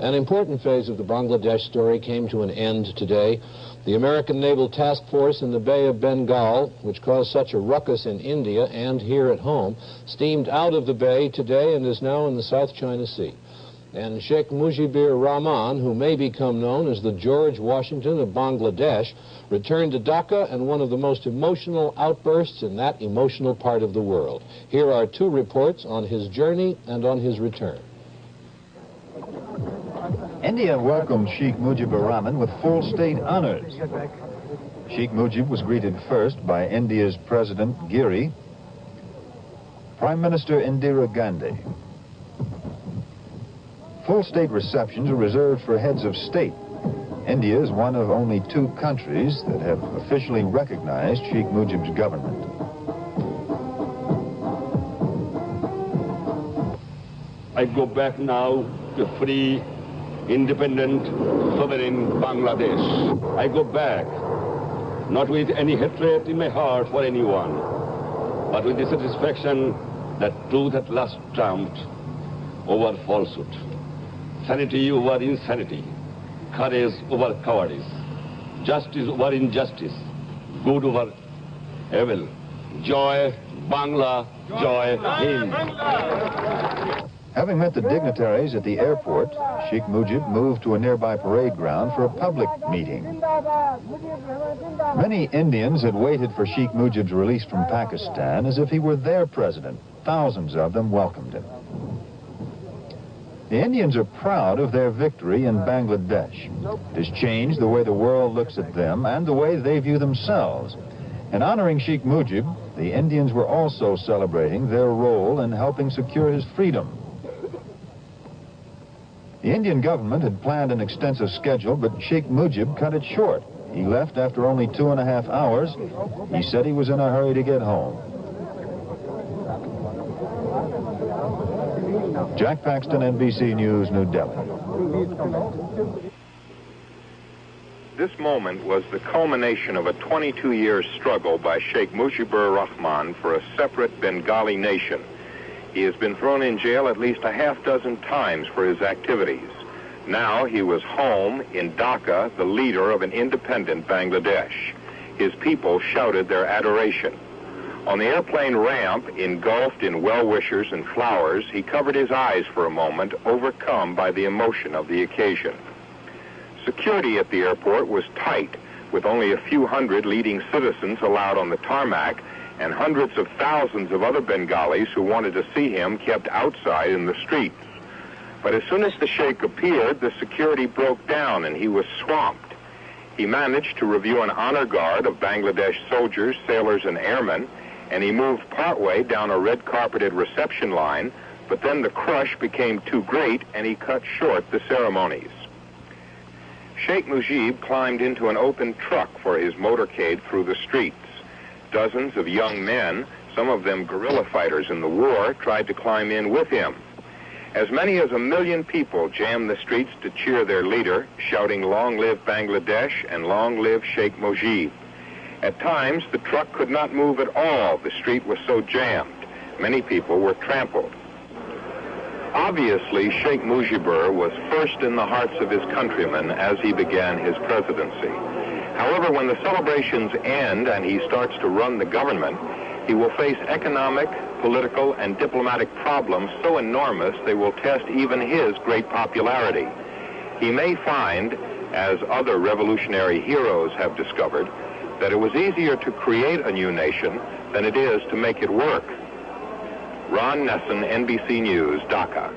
An important phase of the Bangladesh story came to an end today. The American Naval Task Force in the Bay of Bengal, which caused such a ruckus in India and here at home, steamed out of the bay today and is now in the South China Sea. And Sheikh Mujibur Rahman, who may become known as the George Washington of Bangladesh, returned to Dhaka and one of the most emotional outbursts in that emotional part of the world. Here are two reports on his journey and on his return. India welcomed Sheikh Mujibur Rahman with full state honors. Sheikh Mujib was greeted first by India's President Giri, Prime Minister Indira Gandhi. Full state receptions are reserved for heads of state. India is one of only 2 countries that have officially recognized Sheikh Mujib's government. I go back now to free, independent, sovereign Bangladesh. I go back not with any hatred in my heart for anyone, but with the satisfaction that truth at last triumphed over falsehood. Sanity over insanity, courage over cowardice, justice over injustice, good over evil. Joy, Bangla, joy, Hind. Having met the dignitaries at the airport, Sheikh Mujib moved to a nearby parade ground for a public meeting. Many Indians had waited for Sheikh Mujib's release from Pakistan as if he were their president. Thousands of them welcomed him. The Indians are proud of their victory in Bangladesh. It has changed the way the world looks at them and the way they view themselves. In honoring Sheikh Mujib, the Indians were also celebrating their role in helping secure his freedom. The Indian government had planned an extensive schedule, but Sheikh Mujib cut it short. He left after only 2.5 hours. He said he was in a hurry to get home. Jack Paxton, NBC News, New Delhi. This moment was the culmination of a 22-year struggle by Sheikh Mujibur Rahman for a separate Bengali nation. He has been thrown in jail at least 6 times for his activities. Now he was home in Dhaka, the leader of an independent Bangladesh. His people shouted their adoration. On the airplane ramp, engulfed in well-wishers and flowers, he covered his eyes for a moment, overcome by the emotion of the occasion. Security at the airport was tight, with only a few hundred leading citizens allowed on the tarmac, and hundreds of thousands of other Bengalis who wanted to see him kept outside in the streets. But as soon as the Sheikh appeared, the security broke down and he was swamped. He managed to review an honor guard of Bangladesh soldiers, sailors, and airmen, and he moved partway down a red-carpeted reception line, but then the crush became too great and he cut short the ceremonies. Sheikh Mujib climbed into an open truck for his motorcade through the streets. Dozens of young men, some of them guerrilla fighters in the war, tried to climb in with him. As many as 1 million people jammed the streets to cheer their leader, shouting, "Long live Bangladesh" and "Long live Sheikh Mujib." At times, the truck could not move at all. The street was so jammed. Many people were trampled. Obviously, Sheikh Mujibur was first in the hearts of his countrymen as he began his presidency. However, when the celebrations end and he starts to run the government, he will face economic, political, and diplomatic problems so enormous they will test even his great popularity. He may find, as other revolutionary heroes have discovered, that it was easier to create a new nation than it is to make it work. Ron Nesson, NBC News, Dhaka.